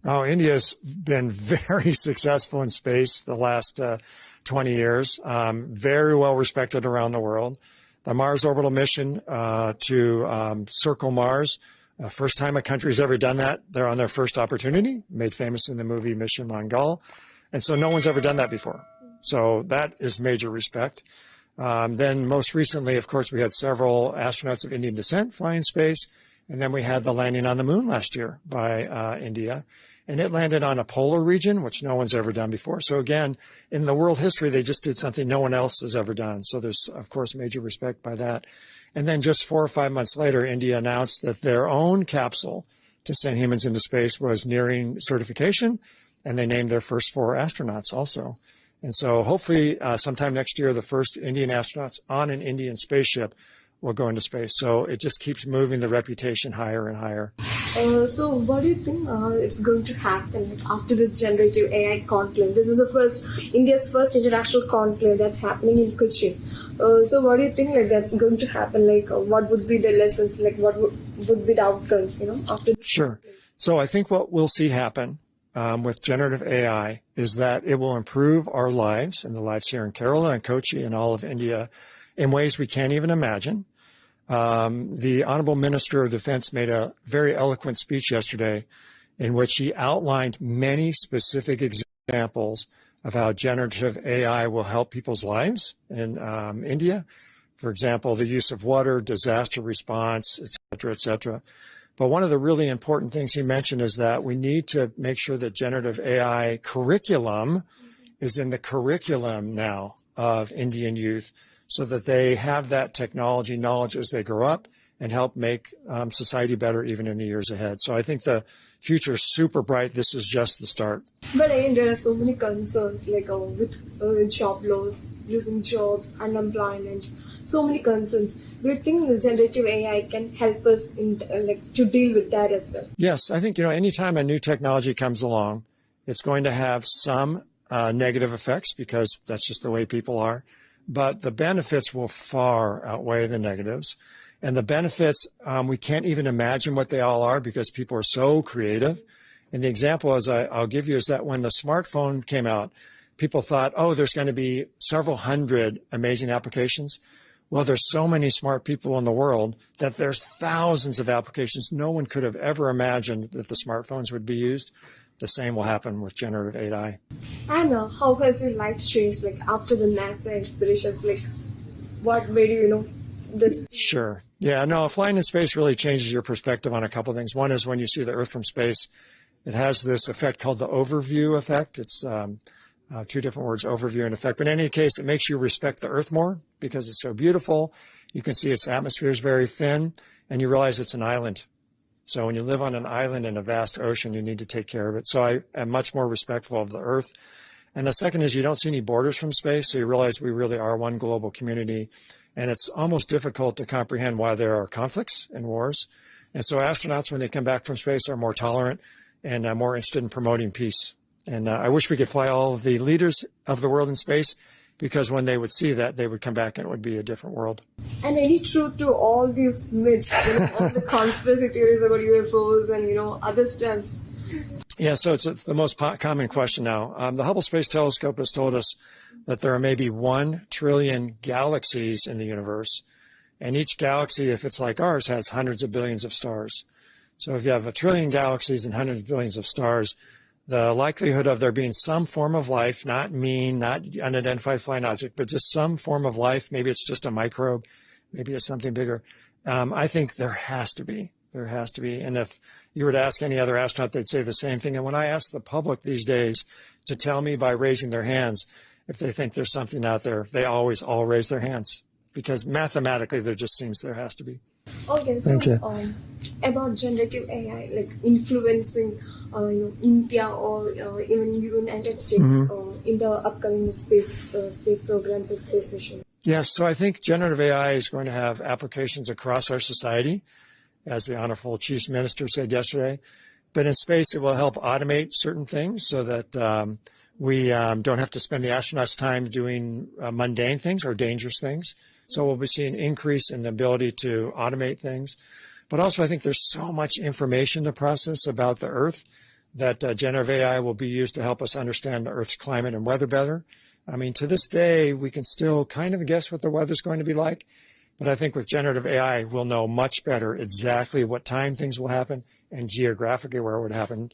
Oh, India's been very successful in space the last 20 years, very well respected around the world. The Mars orbital mission to circle Mars, first time a country's ever done that. They're on their first opportunity, made famous in the movie Mission Mangal. And so no one's ever done that before. So that is major respect. Then most recently, of course, we had several astronauts of Indian descent fly in space. And then we had the landing on the moon last year by India. And it landed on a polar region, which no one's ever done before. So again, in the world history, they just did something no one else has ever done. So there's, of course, major respect by that. And then just 4 or 5 months later, India announced that their own capsule to send humans into space was nearing certification. And they named their first 4 astronauts also. And so hopefully sometime next year, the first Indian astronauts on an Indian spaceship will go into space. So it just keeps moving the reputation higher and higher. So what do you think it's going to happen after this generative AI conclave? This is India's first international conclave that's happening in Kochi. So what do you think that's going to happen? What would be the lessons? What would be the outcomes, after this? Sure. So I think what we'll see happen with generative AI is that it will improve our lives and the lives here in Kerala and Kochi and all of India in ways we can't even imagine. The Honorable Minister of Defense made a very eloquent speech yesterday in which he outlined many specific examples of how generative AI will help people's lives in India. For example, the use of water, disaster response, et cetera, et cetera. But one of the really important things he mentioned is that we need to make sure that generative AI curriculum is in the curriculum now of Indian youth, so that they have that technology knowledge as they grow up and help make society better even in the years ahead. So I think the future is super bright. This is just the start. But there are so many concerns with job loss, losing jobs, unemployment, so many concerns. Do you think the generative AI can help us to deal with that as well? Yes, I think, anytime a new technology comes along, it's going to have some negative effects because that's just the way people are. But the benefits will far outweigh the negatives. And the benefits, we can't even imagine what they all are because people are so creative. And the example I'll give you is that when the smartphone came out, people thought, oh, there's going to be several hundred amazing applications. Well, there's so many smart people in the world that there's thousands of applications. No one could have ever imagined that the smartphones would be used. The same will happen with generative AI. And how has your life changed after the NASA expeditions? What made you, this? Sure. Yeah, no, flying in space really changes your perspective on a couple of things. One is when you see the Earth from space, it has this effect called the overview effect. It's 2 different words, overview and effect. But in any case, it makes you respect the Earth more because it's so beautiful. You can see its atmosphere is very thin, and you realize it's an island. So when you live on an island in a vast ocean, you need to take care of it. So I am much more respectful of the Earth. And the second is you don't see any borders from space, so you realize we really are one global community. And it's almost difficult to comprehend why there are conflicts and wars. And so astronauts, when they come back from space, are more tolerant and more interested in promoting peace. And I wish we could fly all of the leaders of the world in space, because when they would see that, they would come back and it would be a different world. And any truth to all these myths, all the conspiracy theories about UFOs and, other stuff? Yeah, so it's the most common question now. The Hubble Space Telescope has told us that there are maybe 1 trillion galaxies in the universe. And each galaxy, if it's like ours, has hundreds of billions of stars. So if you have 1 trillion galaxies and hundreds of billions of stars, the likelihood of there being some form of life, not unidentified flying object, but just some form of life, maybe it's just a microbe, maybe it's something bigger. I think there has to be. There has to be. And if you were to ask any other astronaut, they'd say the same thing. And when I ask the public these days to tell me by raising their hands if they think there's something out there, they always all raise their hands because mathematically there just seems there has to be. Okay, so about generative AI, influencing India or even United States in the upcoming space programs or space missions. Yes, so I think generative AI is going to have applications across our society, as the Honorable Chief Minister said yesterday. But in space, it will help automate certain things so that we don't have to spend the astronauts' time doing mundane things or dangerous things. So we'll be seeing an increase in the ability to automate things. But also, I think there's so much information to process about the Earth that generative AI will be used to help us understand the Earth's climate and weather better. I mean, to this day, we can still kind of guess what the weather's going to be like. But I think with generative AI, we'll know much better exactly what time things will happen and geographically where it would happen